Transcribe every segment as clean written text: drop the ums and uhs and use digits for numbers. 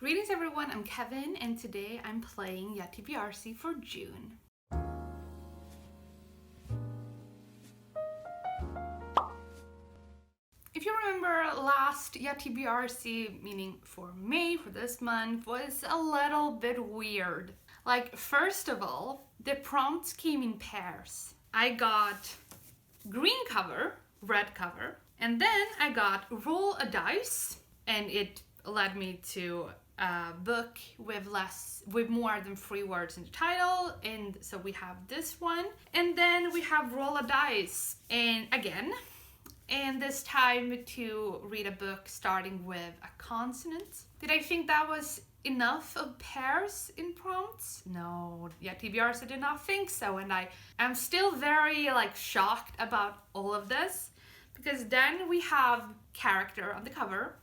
Greetings everyone, I'm Kevin and today I'm playing YaTBRzy for June. If you remember, last YaTBRzy, meaning for May, for this month, was a little bit weird. Like, first of all, the prompts came in pairs. I got green cover, red cover, and then I got roll a dice, and it led me to a book with more than 3 words in the title, and so we have this one, and then we have roll a dice, and again, and this time to read a book starting with a consonant. Did I think that was enough of pairs in prompts? No, YaTBRzy did not think so, and I am still very shocked about all of this, because then we have character on the cover,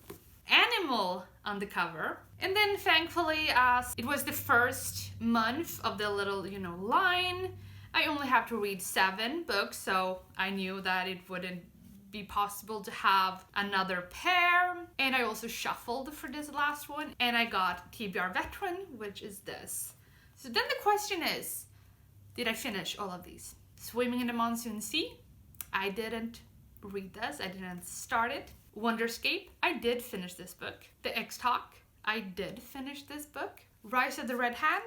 animal on the cover, and then thankfully, as it was the first month of the little line, I only have to read 7 books, so I knew that it wouldn't be possible to have another pair, and I also shuffled for this last one, and I got TBR Veteran, which is this. So then the question is, did I finish all of these? Swimming in the Monsoon Sea, I didn't read this, I didn't start it. Wonderscape, I did finish this book. The X-Talk, I did finish this book. Rise of the Red Hand,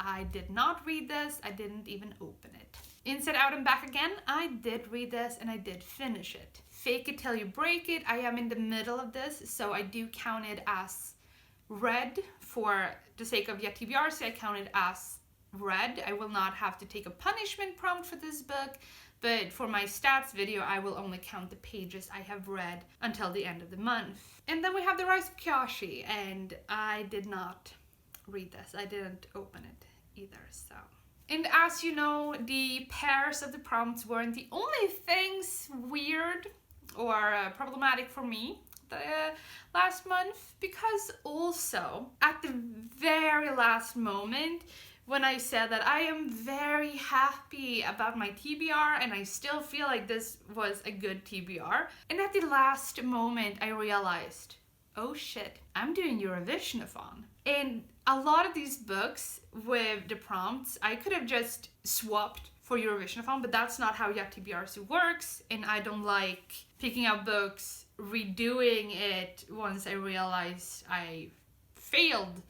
I did not read this, I didn't even open it. Inside Out and Back Again, I did read this and I did finish it. Fake It Till You Break It, I am in the middle of this, so I do count it as read. For the sake of YaTBRzy, I count it as read. I will not have to take a punishment prompt for this book, but for my stats video, I will only count the pages I have read until the end of the month. And then we have The Rise of Bookaholic, and I did not read this. I didn't open it either, so. And as you know, the pairs of the prompts weren't the only things weird or problematic for me last month, because also at the very last moment, when I said that I am very happy about my TBR and I still feel like this was a good TBR, and at the last moment I realized, oh shit, I'm doing Eurovision-a-thon. And a lot of these books with the prompts, I could have just swapped for Eurovision-a-thon, but that's not how YaTBRzy works, and I don't like picking up books, redoing it once I realize I failed.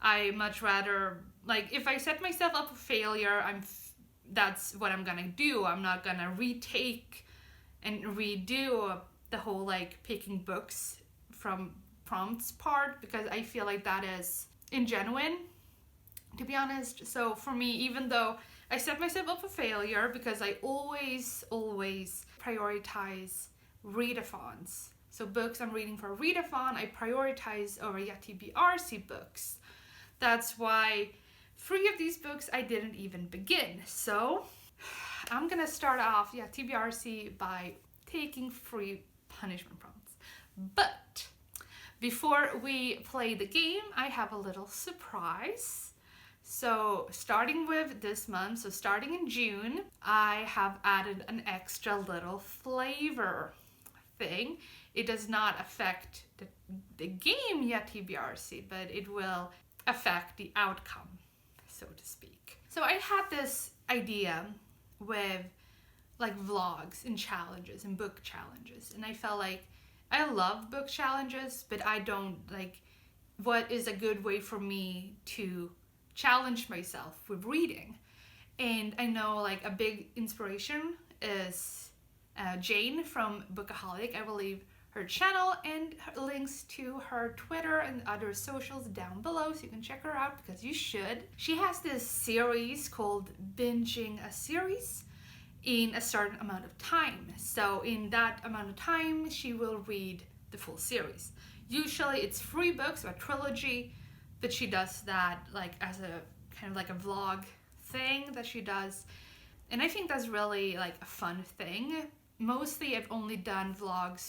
I much rather, if I set myself up for failure, that's what I'm gonna do. I'm not gonna retake and redo the whole picking books from prompts part, because I feel like that is ingenuine, to be honest. So for me, even though I set myself up for failure, because I always prioritize readathons. So books I'm reading for a readathon, I prioritize over YaTBRzy books. That's why 3 of these books I didn't even begin. So I'm gonna start off YaTBRzy by taking 3 punishment prompts. But before we play the game, I have a little surprise. So starting with this month, so starting in June, I have added an extra little flavor thing. It does not affect the game YaTBRzy, but it will affect the outcome, so to speak. So I had this idea with vlogs and challenges and book challenges, and I felt like I love book challenges, but I don't what is a good way for me to challenge myself with reading. And I know a big inspiration is Jane from Bookaholic. I will leave her channel and links to her Twitter and other socials down below, so you can check her out, because you should. She has this series called Binging a Series in a certain amount of time. So in that amount of time, she will read the full series. Usually it's 3 books or a trilogy, but she does that as a kind of a vlog thing that she does. And I think that's really a fun thing. Mostly I've only done vlogs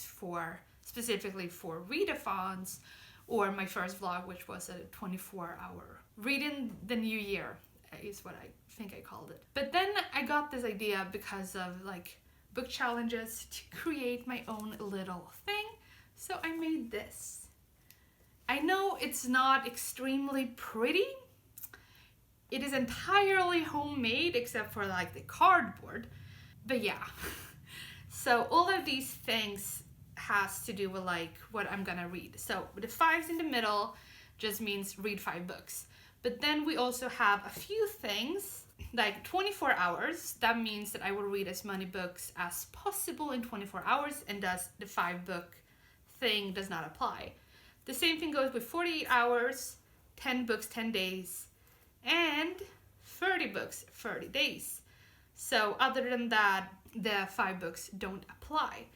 specifically for readathons, or my first vlog, which was a 24-hour read in the new year, is what I think I called it. But then I got this idea because of book challenges to create my own little thing. So I made this. I know it's not extremely pretty. It is entirely homemade except for like the cardboard. But yeah. So all of these things has to do with like what I'm gonna read. So the 5s in the middle just means read 5 books. But then we also have a few things like 24 hours. That means that I will read as many books as possible in 24 hours, and thus the 5-book thing does not apply. The same thing goes with 48 hours, 10 books, 10 days, and 30 books, 30 days. So other than that, the 5 books don't apply.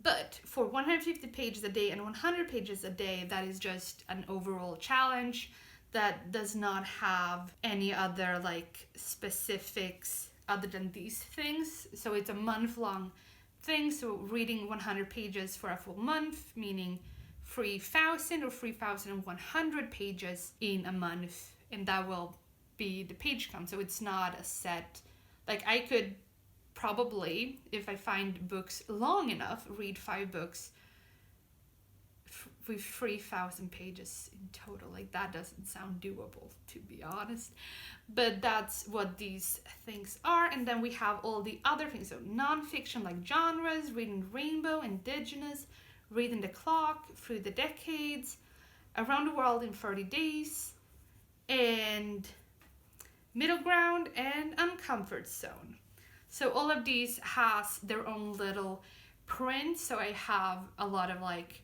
But for 150 pages a day and 100 pages a day, that is just an overall challenge that does not have any other like specifics other than these things. So it's a month-long thing. So reading 100 pages for a full month, meaning 3,000 or 3,100 pages in a month, and that will be the page count. So it's not a set, like I could probably, if I find books long enough, read 5 books with 3,000 pages in total. Like that doesn't sound doable, to be honest. But that's what these things are. And then we have all the other things. So nonfiction like genres, reading rainbow, indigenous, reading the clock, through the decades, around the world in 30 days, and middle ground and uncomfort zone. So all of these has their own little prints. So I have a lot of like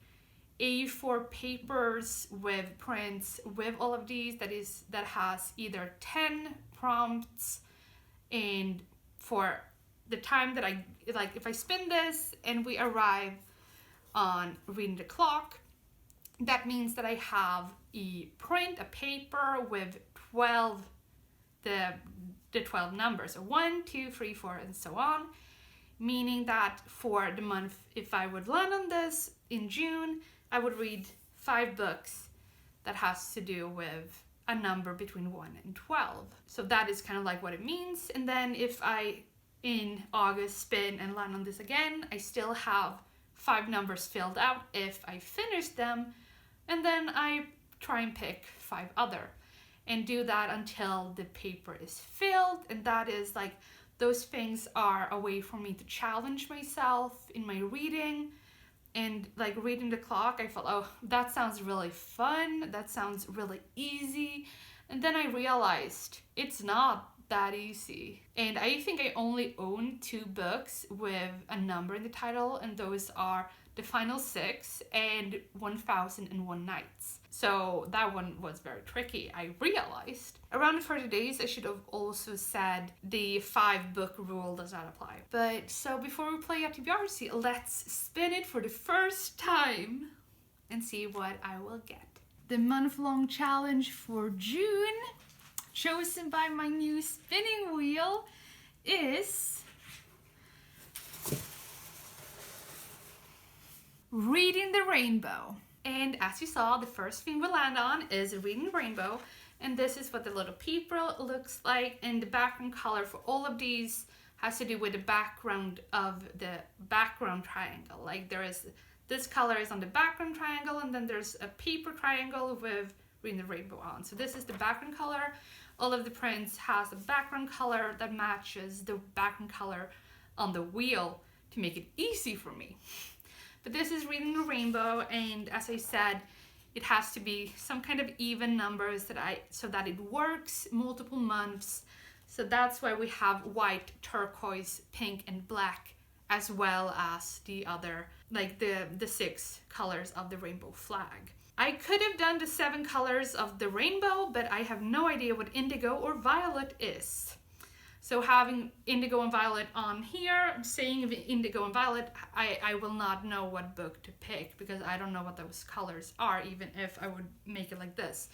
A4 papers with prints with all of these that has either 10 prompts, and for the time that I like, if I spin this and we arrive on reading the clock, that means that I have a print, a paper with 12 the 12 numbers, so 1, 2, 3, 4, and so on, meaning that for the month, if I would land on this in June, I would read 5 books that has to do with a number between 1 and 12. So that is kind of like what it means. And then if I in August spin and land on this again, I still have 5 numbers filled out if I finish them, and then I try and pick 5 other and do that until the paper is filled. And that is like, those things are a way for me to challenge myself in my reading. And like reading the clock, I felt, oh, that sounds really fun, that sounds really easy. And then I realized it's not that easy. And I think I only own 2 books with a number in the title, and those are The Final 6 and 1001 Nights. So that one was very tricky, I realized. Around 30 days, I should have also said the 5-book rule does not apply. But so before we play YaTBRzy, let's spin it for the first time and see what I will get. The month-long challenge for June, chosen by my new spinning wheel, is Reading the Rainbow. And as you saw, the first thing we land on is Reading the Rainbow. And this is what the little paper looks like. And the background color for all of these has to do with the background of the background triangle. Like there is, this color is on the background triangle, and then there's a paper triangle with Reading the Rainbow on. So this is the background color. All of the prints has a background color that matches the background color on the wheel to make it easy for me. But this is Reading the Rainbow, and as I said, it has to be some kind of even numbers so that it works multiple months. So that's why we have white, turquoise, pink, and black, as well as the other, like the 6 colors of the rainbow flag. I could have done the 7 colors of the rainbow, but I have no idea what indigo or violet is. So having indigo and violet on here, saying indigo and violet, I will not know what book to pick, because I don't know what those colors are, even if I would make it like this.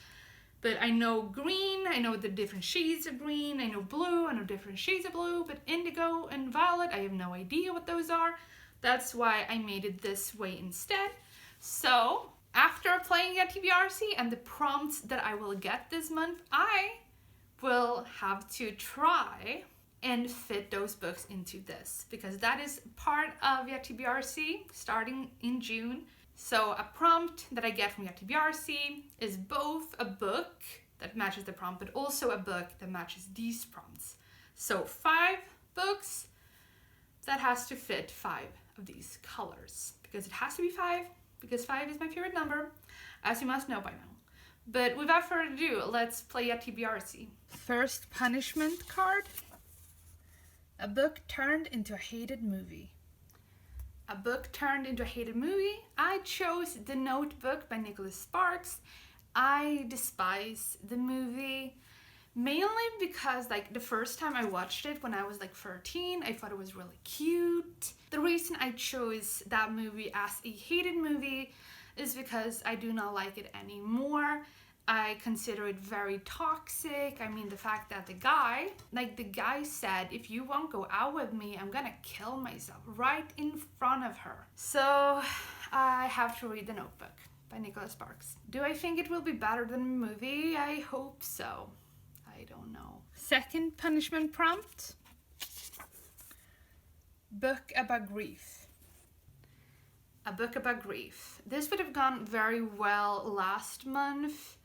But I know green, I know the different shades of green, I know blue, I know different shades of blue, but indigo and violet, I have no idea what those are. That's why I made it this way instead. So after playing YaTBRzy and the prompts that I will get this month, I will have to try and fit those books into this, because that is part of YaTBRzy starting in June. So a prompt that I get from YaTBRzy is both a book that matches the prompt, but also a book that matches these prompts. So 5 books that has to fit 5 of these colors, because it has to be 5, because 5 is my favorite number, as you must know by now. But without further ado, let's play YaTBRzy. First punishment card. A book turned into a hated movie. A book turned into a hated movie. I chose The Notebook by Nicholas Sparks. I despise the movie, mainly because like the first time I watched it when I was like 13, I thought it was really cute. The reason I chose that movie as a hated movie is because I do not like it anymore. I consider it very toxic. I mean, the fact that the guy said, if you won't go out with me, I'm gonna kill myself right in front of her. So I have to read The Notebook by Nicholas Sparks. Do I think it will be better than the movie? I hope so. I don't know. Second punishment prompt. Book about grief. A book about grief. This would have gone very well last month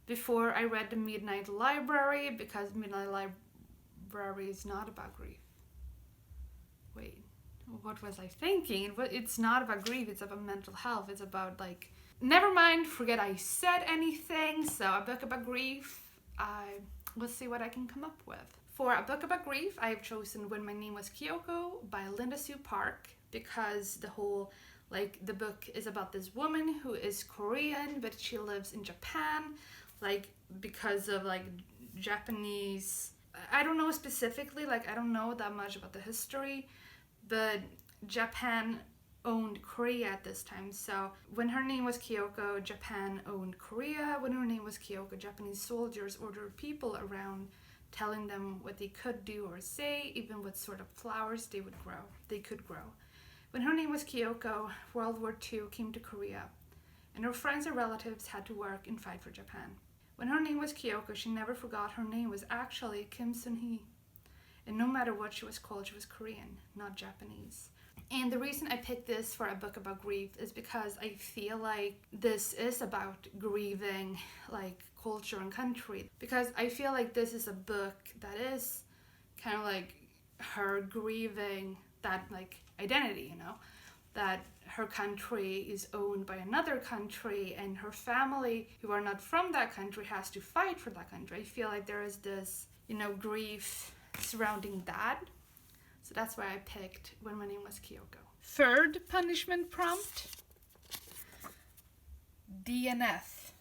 before I read The Midnight Library, because Midnight Library is not about grief. Wait, what was I thinking? It's not about grief, it's about mental health. It's about like, never mind, forget I said anything. So a book about grief, let's see what I can come up with. For a book about grief, I have chosen When My Name Was Kyoko by Linda Sue Park, because the whole, like, the book is about this woman who is Korean, but she lives in Japan, like, because of like Japanese, I don't know specifically, like I don't know that much about the history, but Japan owned Korea at this time. So when her name was Kyoko, Japan owned Korea. When her name was Kyoko, Japanese soldiers ordered people around, telling them what they could do or say, even what sort of flowers they could grow. When her name was Kyoko, World War II came to Korea, and her friends and relatives had to work and fight for Japan. When her name was Kyoko, she never forgot her name was actually Kim Sun-hee. And no matter what she was called, she was Korean, not Japanese. And the reason I picked this for a book about grief is because I feel like this is about grieving, like, culture and country. Because I feel like this is a book that is kind of like her grieving that, like, identity, you know? That her country is owned by another country, and her family, who are not from that country, has to fight for that country. I feel like there is this, you know, grief surrounding that. So that's why I picked When My Name Was Kyoko. Third punishment prompt. DNF.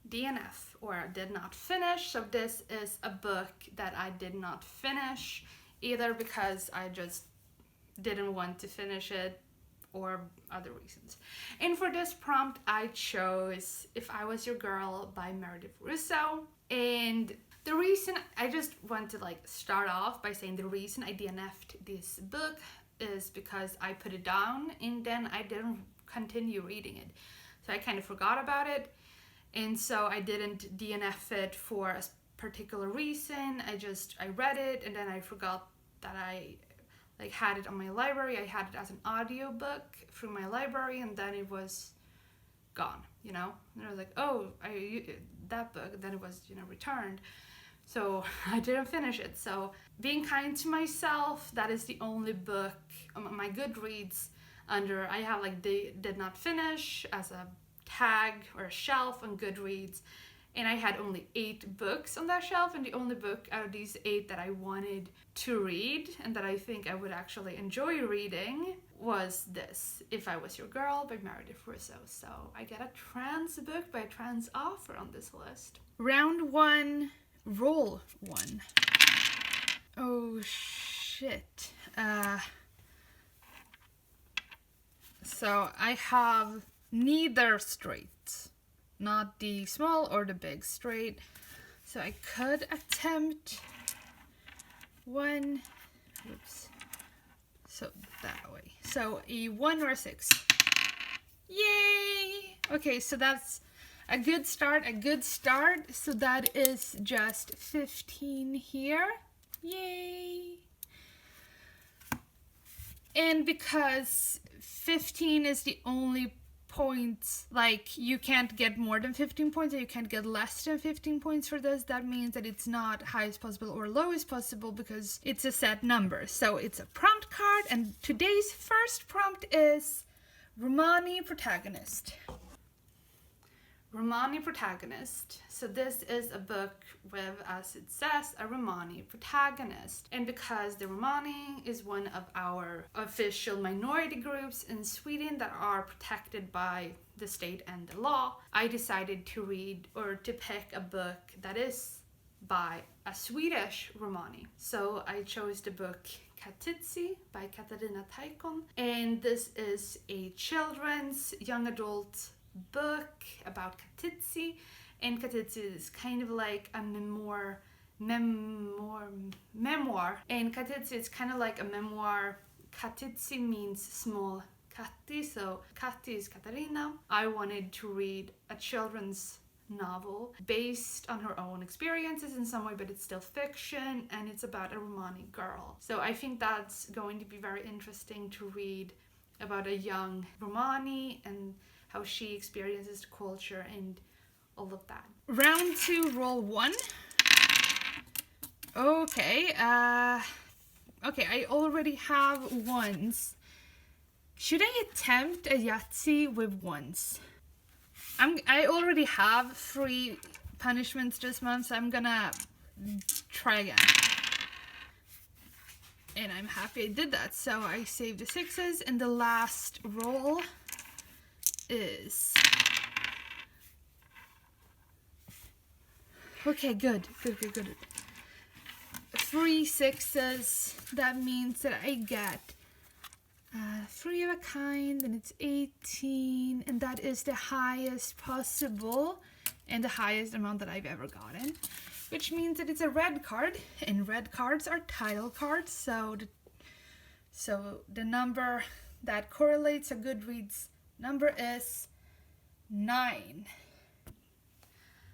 DNF, or did not finish. So this is a book that I did not finish, either because I just didn't want to finish it or other reasons. And for this prompt, I chose If I Was Your Girl by Meredith Russo. And the reason, I just want to like start off by saying the reason I DNF'd this book is because I put it down and then I didn't continue reading it. So I kind of forgot about it. And so I didn't DNF it for a particular reason. I read it and then I forgot that I like had it on my library. I had it as an audiobook through my library, and then it was gone, you know? And I was like, oh, that book, then it was, you know, returned. So I didn't finish it. So being kind to myself, that is the only book on my Goodreads under, I have like did not finish as a tag or a shelf on Goodreads. And I had only 8 books on that shelf, and the only book out of these 8 that I wanted to read and that I think I would actually enjoy reading was this, If I Was Your Girl by Meredith Russo. So I get a trans book by a trans author on this list. Round 1, roll 1. Oh shit. So I have neither straight. Not the small or the big straight. So I could attempt 1. Oops. So that way. So a 1 or a 6. Yay! Okay, so that's a good start. So that is just 15 here. Yay! And because 15 is the only points, like you can't get more than 15 points, or you can't get less than 15 points for this. That means that it's not highest possible or lowest possible because it's a set number. So it's a prompt card, and today's first prompt is Romani protagonist. Romani protagonist. So this is a book with, as it says, a Romani protagonist. And because the Romani is one of our official minority groups in Sweden that are protected by the state and the law, I decided to read or to pick a book that is by a Swedish Romani. So I chose the book YaTBRzy by Katarina Taikon. And this is a children's young adult book about YaTBRzy, and YaTBRzy is kind of like a memoir, and YaTBRzy is kind of like a memoir. YaTBRzy means small Kati, so Kati is Katarina. I wanted to read a children's novel based on her own experiences in some way, but it's still fiction, and it's about a Romani girl. So I think that's going to be very interesting to read about a young Romani and how she experiences the culture and all of that. Round 2, roll 1. Okay, okay, I already have ones. Should I attempt a Yahtzee with ones? I already have 3 punishments this month, so I'm gonna try again. And I'm happy I did that. So I saved the 6s, and the last roll is... Okay, good. 3 6s. That means that I get 3 of a kind, and it's 18, and that is the highest possible and the highest amount that I've ever gotten, which means that it's a red card, and red cards are title cards. So the number that correlates a Goodreads number is 9.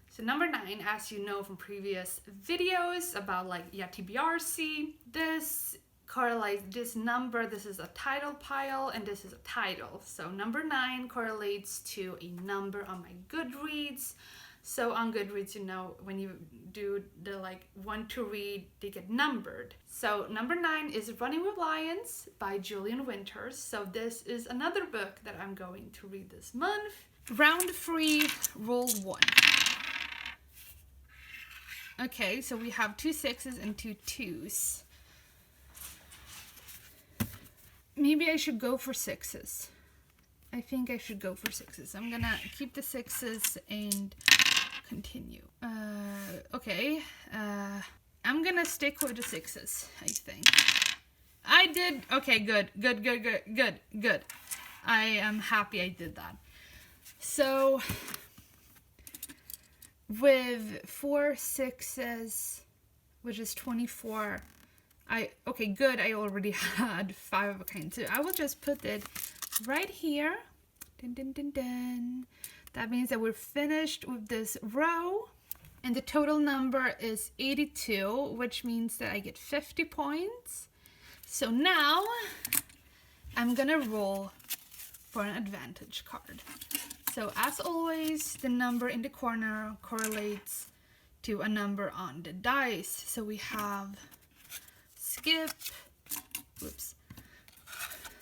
So number 9, as you know from previous videos about like YaTBRzy, this correlates, this number, this is a title pile, and this is a title. So number 9 correlates to a number on my Goodreads. So on Goodreads, you know, when you do the like want to read, they get numbered. So number 9 is Running with Lions by Julian Winters. So this is another book that I'm going to read this month. Round 3, roll 1. Okay, so we have 2 6s and 2 2s. Maybe I should go for 6s. I think I should go for 6s. I'm gonna keep the 6s and continue. Okay. I'm gonna stick with the 6s, I think. I did. Okay, good. I am happy I did that. So, with 4 6s, which is 24, okay, good, I already had 5 of a kind, so I will just put it right here. Dun, dun, dun, dun. That means that we're finished with this row, and the total number is 82, which means that I get 50 points. So now I'm gonna roll for an advantage card. So as always, the number in the corner correlates to a number on the dice. So we have skip, whoops.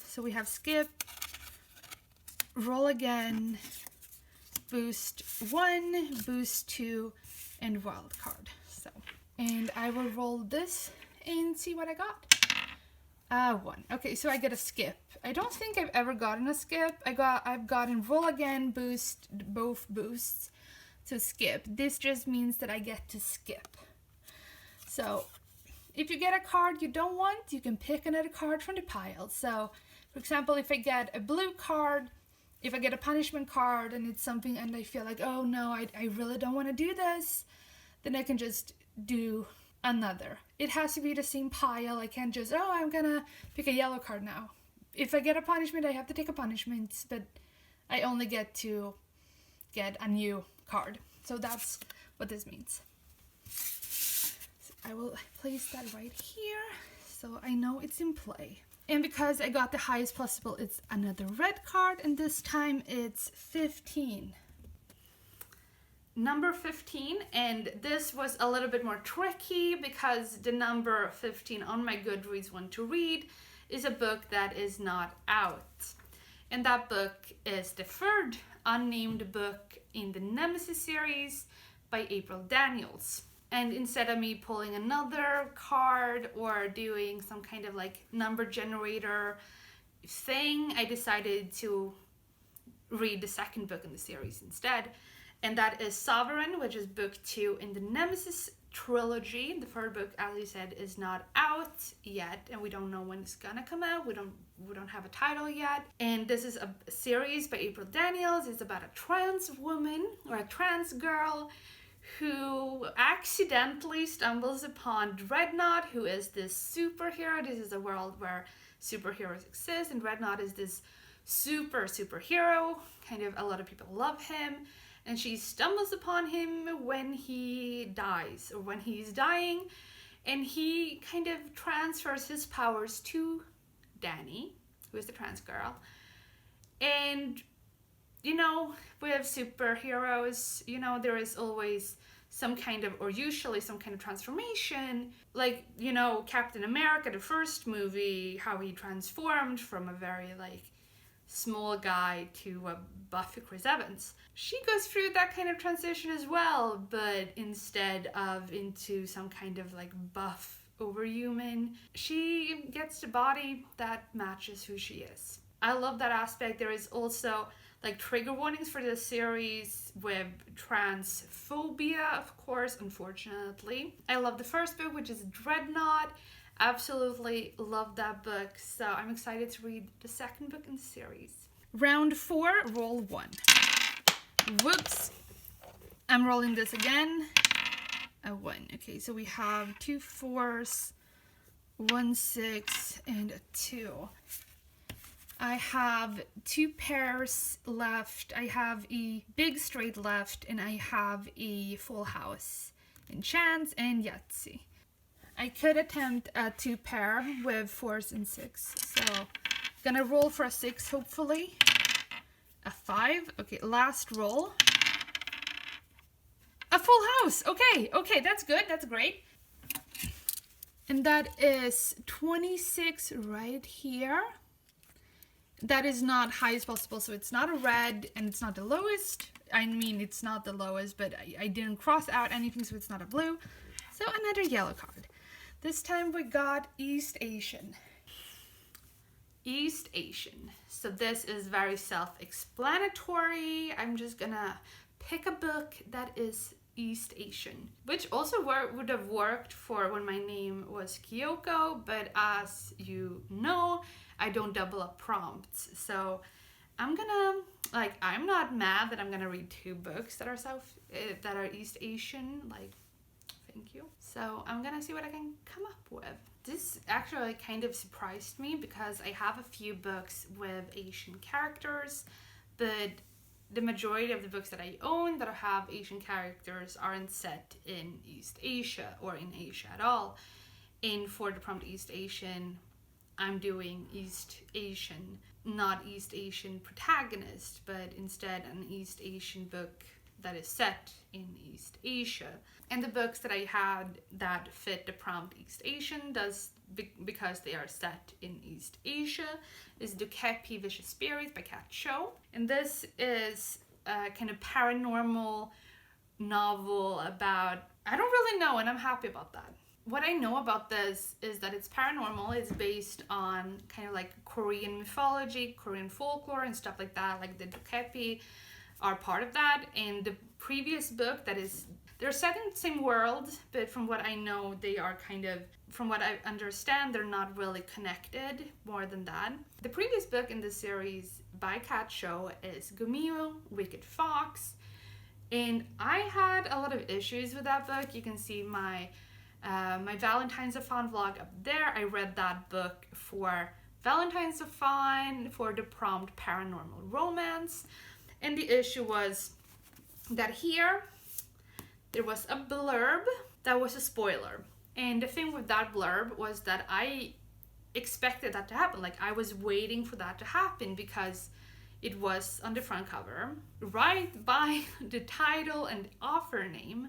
So we have skip, roll again, boost 1, boost 2, and wild card. So, and I will roll this and see what I got. 1. Okay, so I get a skip. I don't think I've ever gotten a skip. I've gotten roll again, boost, both boosts. So skip. This just means that I get to skip. So if you get a card you don't want, you can pick another card from the pile. So for example, if I get a blue card, if I get a punishment card and it's something and I feel like, oh no, I really don't want to do this, then I can just do another. It has to be the same pile. I can't just, oh, I'm gonna pick a yellow card now. If I get a punishment, I have to take a punishment, but I only get to get a new card. So that's what this means. So I will place that right here so I know it's in play. And because I got the highest possible, it's another red card, and this time it's 15. Number 15, and this was a little bit more tricky because the number 15 on my Goodreads one to read is a book that is not out. And that book is the third unnamed book in the Nemesis series by April Daniels. And instead of me pulling another card or doing some kind of like number generator thing, I decided to read the second book in the series instead. And that is Sovereign, which is book 2 in the Nemesis trilogy. The third book, as you said, is not out yet, and we don't know when it's gonna come out. We don't have a title yet. And this is a series by April Daniels. It's about a trans woman or a trans girl who accidentally stumbles upon Dreadnought, who is this superhero. This is a world where superheroes exist, and Dreadnought is this superhero. Kind of a lot of people love him. And she stumbles upon him when he dies, or when he's dying, and he kind of transfers his powers to Danny, who is the trans girl. And, you know, with superheroes, you know, there is always some kind of, or usually some kind of transformation. Like, you know, Captain America, the first movie, how he transformed from a very, like, small guy to a buff Chris Evans. She goes through that kind of transition as well, but instead of into some kind of like buff overhuman, she gets the body that matches who she is. I love that aspect. There is also like trigger warnings for this series with transphobia, of course, unfortunately. I love the first book, which is Dreadnought. Absolutely love that book, so I'm excited to read the second book in the series. Round 4, roll 1. Whoops. I'm rolling this again. A 1. Okay, so we have 2 4s, 1 6, and a 2. I have 2 pairs left. I have a big straight left, and I have a full house in chance and Yahtzee. I could attempt a 2 pair with 4s and 6. So, gonna roll for a 6, hopefully. A 5. Okay, last roll. A full house. Okay, that's good. That's great. And that is 26 right here. That is not highest possible, so it's not a red and it's not the lowest. I mean, it's not the lowest, but I didn't cross out anything, so it's not a blue. So another yellow card. This time we got East Asian. East Asian. So this is very self-explanatory. I'm just gonna pick a book that is East Asian, which also would have worked for when my name was Kyoko, but as you know, I don't double up prompts. So I'm gonna, like, I'm not mad that I'm gonna read 2 books that are East Asian, like, thank you. So I'm gonna see what I can come up with. This actually kind of surprised me because I have a few books with Asian characters, but the majority of the books that I own that have Asian characters aren't set in East Asia or in Asia at all. And for the prompt East Asian, I'm doing East Asian, not East Asian protagonist, but instead an East Asian book that is set in East Asia. And the books that I had that fit the prompt East Asian because they are set in East Asia is Bookaholic Vicious Spirits by Kat Cho. And this is a kind of paranormal novel about, I don't really know, and I'm happy about that. What I know about this is that it's paranormal. It's based on kind of like Korean mythology, Korean folklore and stuff like that. Like the Bookaholic are part of that. And the previous book they're set in the same world, but from what I know, they are kind of, from what I understand, they're not really connected more than that. The previous book in this series by Kat Cho is Gumio, Wicked Fox. And I had a lot of issues with that book. You can see my Valentine's Fun vlog up there. I read that book for Valentine's Fun for the prompt paranormal romance. And the issue was that here, there was a blurb that was a spoiler. And the thing with that blurb was that I expected that to happen. Like, I was waiting for that to happen because it was on the front cover, right by the title and author name.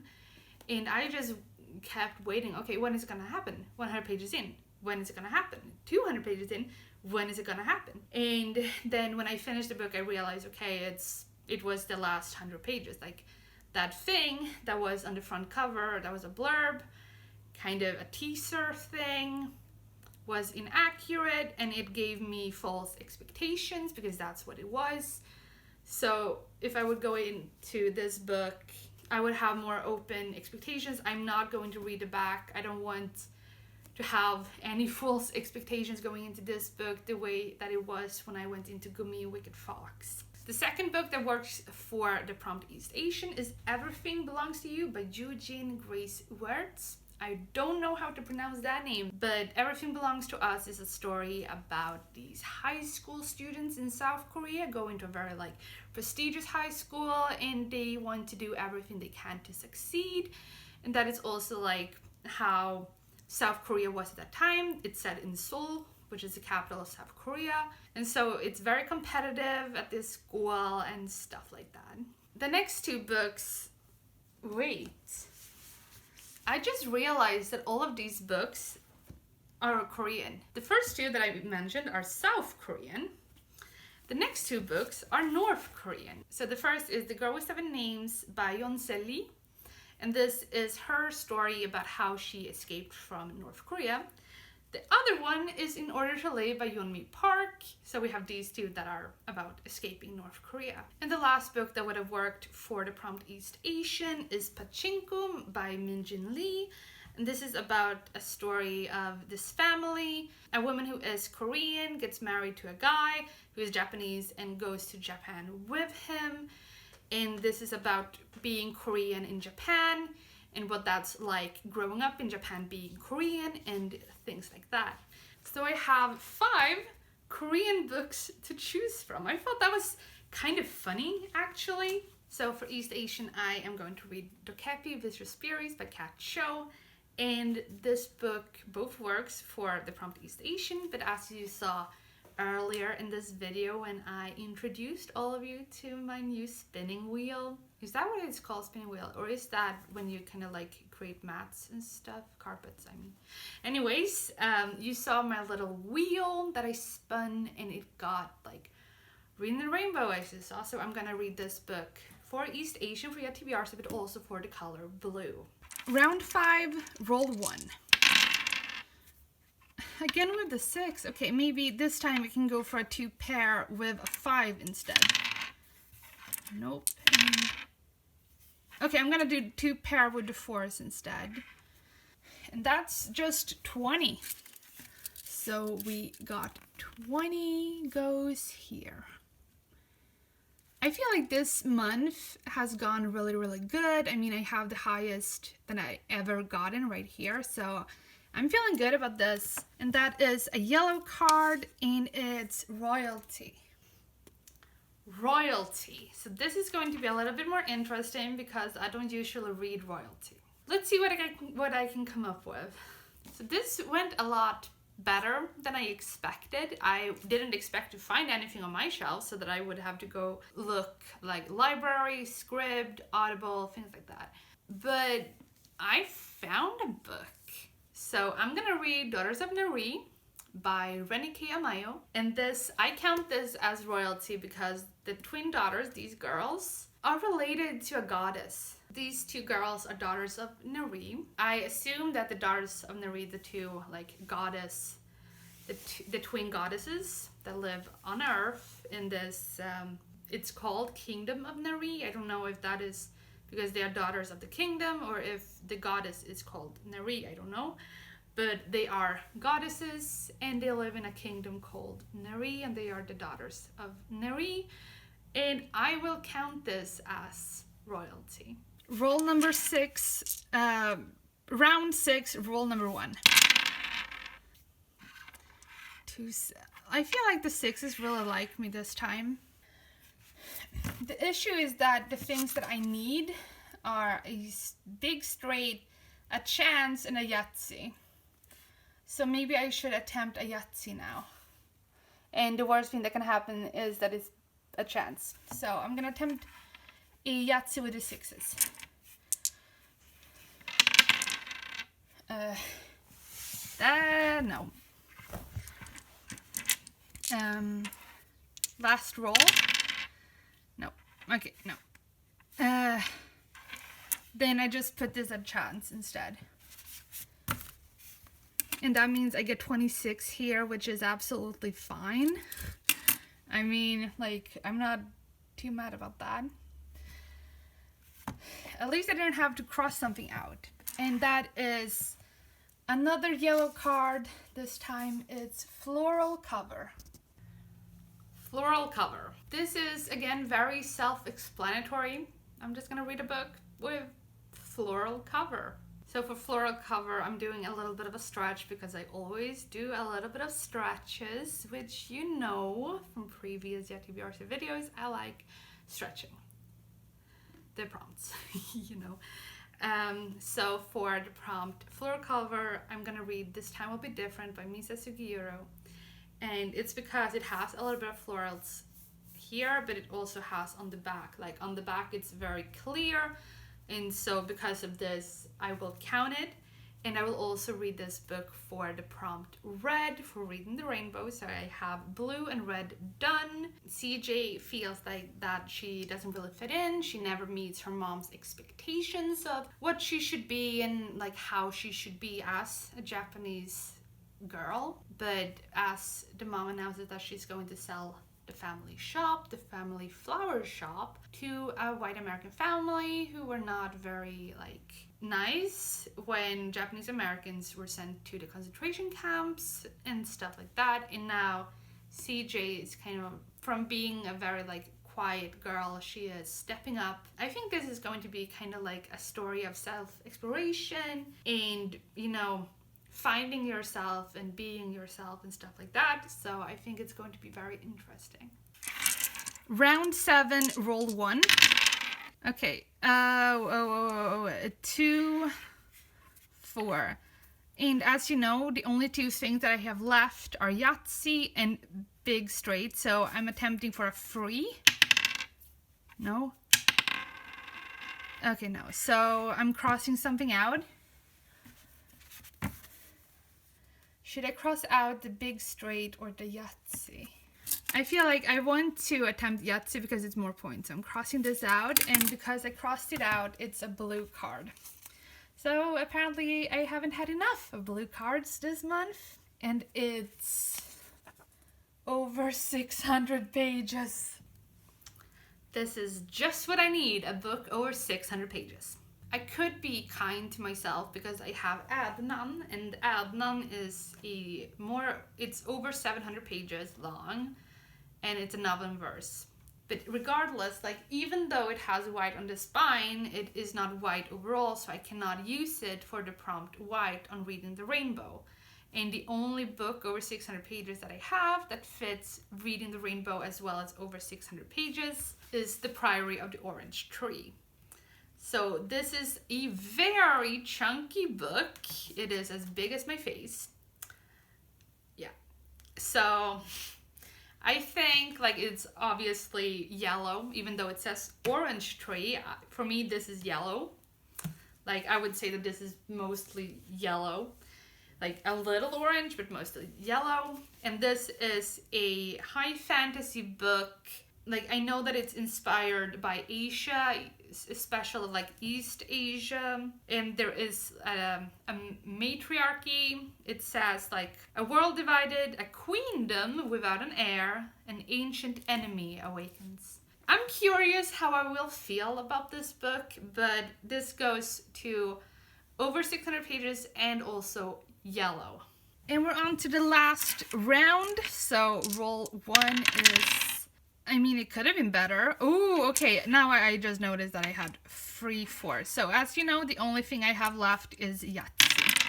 And I just kept waiting. Okay, when is it gonna happen? 100 pages in. When is it gonna happen? 200 pages in. When is it gonna happen? And then when I finished the book, I realized, okay, it was the last 100 pages. Like, that thing that was on the front cover, that was a blurb, kind of a teaser thing, was inaccurate, and it gave me false expectations because that's what it was. So if I would go into this book, I would have more open expectations. I'm not going to read the back. I don't want to have any false expectations going into this book the way that it was when I went into Gummi Wicked Fox. The second book that works for the Prompt East Asian is Everything Belongs to You by YaTBRzy. I don't know how to pronounce that name, but Everything Belongs to Us is a story about these high school students in South Korea going to a very like prestigious high school, and they want to do everything they can to succeed. And that is also like how South Korea was at that time. It's set in Seoul, which is the capital of South Korea. And so it's very competitive at this school and stuff like that. The next two books, I just realized that all of these books are Korean. The first two that I mentioned are South Korean. The next two books are North Korean. So the first is The Girl with Seven Names by Yeonse Lee. And this is her story about how she escaped from North Korea. The other one is In Order to Live by Yeonmi Park. So we have these two that are about escaping North Korea. And the last book that would have worked for the Prompt East Asian is Pachinko by Minjin Lee. And this is about a story of this family. A woman who is Korean gets married to a guy who is Japanese and goes to Japan with him. And this is about being Korean in Japan and what that's like growing up in Japan being Korean and things like that. So I have 5 Korean books to choose from. I thought that was kind of funny, actually. So for East Asian, I am going to read YaTBRzy by Kat Cho. And this book both works for the Prompt East Asian, but as you saw earlier in this video when I introduced all of you to my new spinning wheel. Is that what it's called, spinning wheel? Or is that when you kind of like create mats and stuff? Carpets, I mean. Anyways, you saw my little wheel that I spun and it got like green and rainbow, as you saw. So I'm gonna read this book for East Asian, for YaTBRzy, but also for the color blue. Round 5, roll 1. Again with the 6. Okay, maybe this time we can go for a 2 pair with a 5 instead. Nope. Okay, I'm gonna do 2 pair with the 4s instead. And that's just 20. So we got 20 goes here. I feel like this month has gone really, really good. I mean, I have the highest that I ever gotten right here. So I'm feeling good about this. And that is a yellow card and it's royalty. Royalty. So this is going to be a little bit more interesting because I don't usually read royalty. Let's see what I can come up with. So this went a lot better than I expected. I didn't expect to find anything on my shelf, so that I would have to go look like library, Scribd, Audible, things like that. But I found a book. So I'm gonna read Daughters of Nari by Renike Amayo. And this, I count this as royalty because the twin daughters, these girls, are related to a goddess. These 2 girls are daughters of Nari. I assume that the daughters of Nari, the 2 like goddess, the twin goddesses that live on Earth in this, it's called Kingdom of Nari. I don't know if that is because they are daughters of the kingdom or if the goddess is called Nari, I don't know. But they are goddesses and they live in a kingdom called Nari and they are the daughters of Nari. And I will count this as royalty. Roll number 6, round 6, roll number 1. I feel like the 6s really like me this time. The issue is that the things that I need are a big straight, a chance, and a Yahtzee. So maybe I should attempt a Yahtzee now. And the worst thing that can happen is that it's a chance. So I'm gonna attempt a Yahtzee with the sixes. No. Last roll. No. Okay, no. Then I just put this at chance instead. And that means I get 26 here, which is absolutely fine. I mean, like, I'm not too mad about that. At least I didn't have to cross something out. And that is another yellow card. This time it's floral cover. Floral cover. This is, again, very self-explanatory. I'm just gonna read a book with floral cover. So for floral cover, I'm doing a little bit of a stretch because I always do a little bit of stretches, which you know from previous YaTBRzy videos, I like stretching the prompts, you know. So for the prompt floral cover, I'm gonna read This Time Will Be Different by Misa Sugiyuro. And it's because it has a little bit of florals here, but it also has on the back. Like on the back, it's very clear. And so because of this, I will count it. And I will also read this book for the prompt red for reading the rainbow. So I have blue and red done. CJ feels like that she doesn't really fit in. She never meets her mom's expectations of what she should be and like how she should be as a Japanese girl. But as the mom announces that she's going to sell the family shop, the family flower shop, to a white American family who were not very like nice when Japanese Americans were sent to the concentration camps and stuff like that. And now CJ is kind of, from being a very like quiet girl, she is stepping up. I think this is going to be kind of like a story of self-exploration and, you know, finding yourself and being yourself and stuff like that. So I think it's going to be very interesting. Round 7, roll 1. Okay. 2, 4. And as you know, the only two things that I have left are Yahtzee and Big Straight. So I'm attempting for a free. No. Okay, no. So I'm crossing something out. Should I cross out the Big Straight or the Yahtzee? I feel like I want to attempt Yahtzee because it's more points. I'm crossing this out, and because I crossed it out, it's a blue card. So apparently I haven't had enough of blue cards this month, and it's over 600 pages. This is just what I need, a book over 600 pages. I could be kind to myself because I have Adnan, and Adnan is it's over 700 pages long, and it's a novel in verse. But regardless, like even though it has white on the spine, it is not white overall, so I cannot use it for the prompt white on reading the rainbow. And the only book over 600 pages that I have that fits reading the rainbow as well as over 600 pages is The Priory of the Orange Tree. So this is a very chunky book. It is as big as my face. Yeah. So I think like it's obviously yellow, even though it says orange tree. For me, this is yellow. Like I would say that this is mostly yellow. Like a little orange, but mostly yellow. And this is a high fantasy book. Like I know that it's inspired by Asia, especially like East Asia, and there is a matriarchy. It says like a world divided, a queendom without an heir, an ancient enemy awakens. I'm curious how I will feel about this book, but this goes to over 600 pages and also yellow. And we're on to the last round. So roll 1 is, I mean, it could have been better. Oh, okay. Now I just noticed that I had 3-4. So as you know, the only thing I have left is Yahtzee.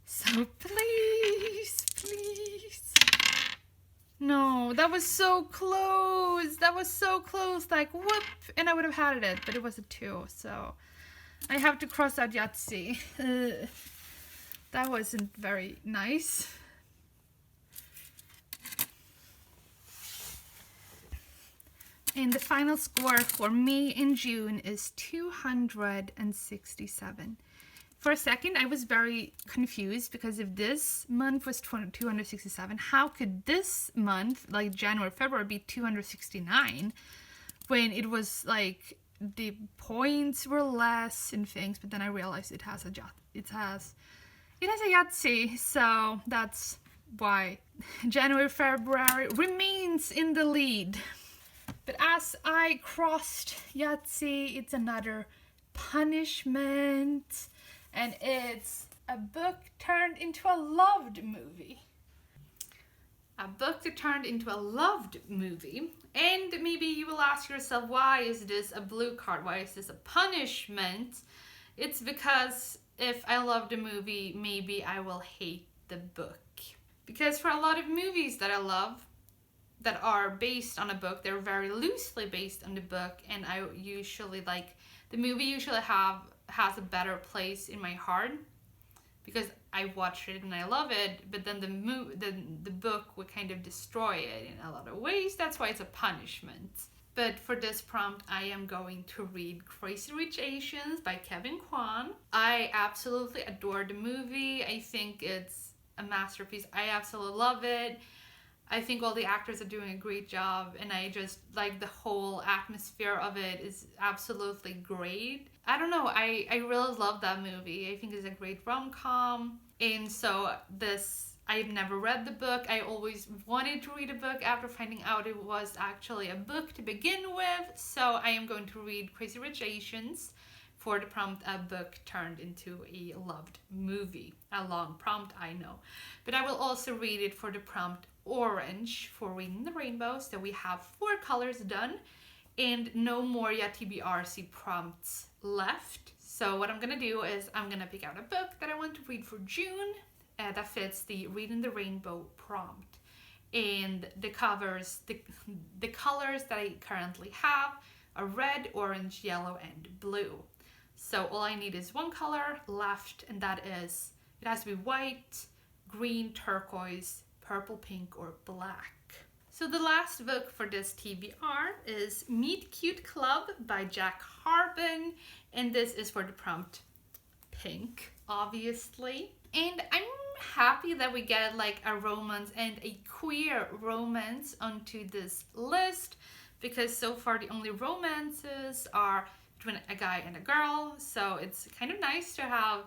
So please, please. No, that was so close. That was so close. Like, whoop. And I would have had it, but it was a 2. So I have to cross out Yahtzee. That wasn't very nice. And the final score for May and June is 267. For a second, I was very confused because if this month was 267, how could this month, like January, February, be 269 when it was like the points were less and things? But then I realized it has a YaTBRzy, so that's why January, February remains in the lead. But as I crossed YaTBRzy, it's another punishment, and it's a book turned into a loved movie. A book that turned into a loved movie. And maybe you will ask yourself, why is this a blue card? Why is this a punishment? It's because if I love the movie, maybe I will hate the book. Because for a lot of movies that I love, that are based on a book, they're very loosely based on the book, and I usually like the movie usually has a better place in my heart because I watched it and I love it, but then the book would kind of destroy it in a lot of ways. That's why it's a punishment. But for this prompt, I am going to read Crazy Rich Asians by Kevin Kwan. I absolutely adore the movie. I think it's a masterpiece. I absolutely love it. I think all the actors are doing a great job, and I just like the whole atmosphere of it is absolutely great. I don't know, I really love that movie. I think it's a great rom-com. And so I've never read the book. I always wanted to read a book after finding out it was actually a book to begin with. So I am going to read Crazy Rich Asians for the prompt, a book turned into a loved movie. A long prompt, I know. But I will also read it for the prompt orange for Reading the Rainbow. So we have 4 colors done and no more YaTBRzy prompts left. So what I'm gonna do is I'm gonna pick out a book that I want to read for June that fits the Reading the Rainbow prompt. And the colors that I currently have are red, orange, yellow, and blue. So all I need is one color left, and that is, it has to be white, green, turquoise, purple, pink, or black. So the last book for this TBR is Meet Cute Club by Jack Harbin, and this is for the prompt pink, obviously. And I'm happy that we get like a romance and a queer romance onto this list, because so far the only romances are between a guy and a girl, so it's kind of nice to have,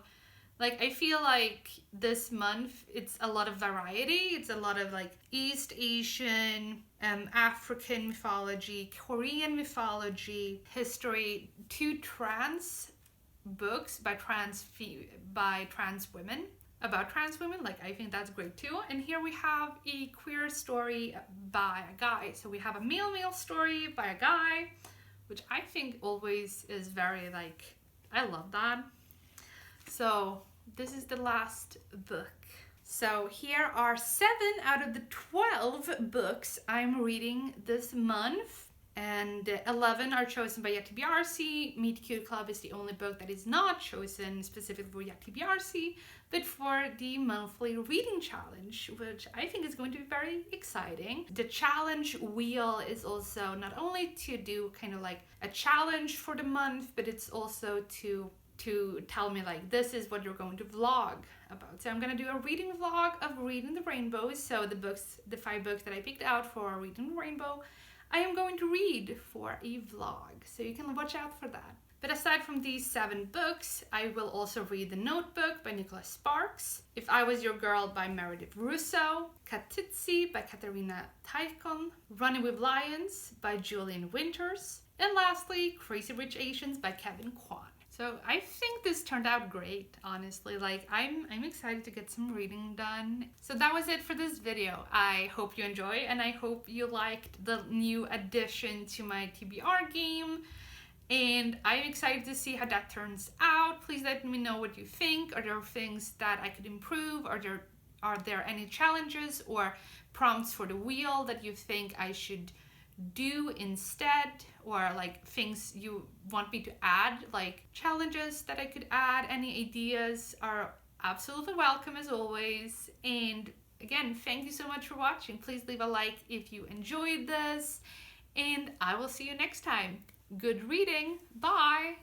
like, I feel like this month it's a lot of variety. It's a lot of like East Asian, African mythology, Korean mythology, history, 2 trans books by trans women, about trans women. Like, I think that's great too. And here we have a queer story by a guy. So we have a male story by a guy, which I think always is very, like, I love that. So this is the last book. So here are 7 out of the 12 books I'm reading this month, and 11 are chosen by YaTBRzy. Meet Cute Club is the only book that is not chosen specifically for YaTBRzy, but for the monthly reading challenge, which I think is going to be very exciting. The challenge wheel is also not only to do kind of like a challenge for the month, but it's also to tell me like, this is what you're going to vlog about. So I'm gonna do a reading vlog of Reading the Rainbow. So the 5 books that I picked out for Reading the Rainbow, I am going to read for a vlog, so you can watch out for that. But aside from these 7 books, I will also read The Notebook by Nicholas Sparks, If I Was Your Girl by Meredith Russo, YaTBRzy by Katarina Taikon, Running with Lions by Julian Winters, and lastly, Crazy Rich Asians by Kevin Kwan. So I think this turned out great, honestly. Like, I'm excited to get some reading done. So that was it for this video. I hope you enjoy, and I hope you liked the new addition to my TBR game. And I'm excited to see how that turns out. Please let me know what you think. Are there things that I could improve? Are there any challenges or prompts for the wheel that you think I should do instead, or like things you want me to add, like challenges that I could add? Any ideas are absolutely welcome as always. And again, thank you so much for watching. Please leave a like if you enjoyed this, and I will see you next time. Good reading. Bye.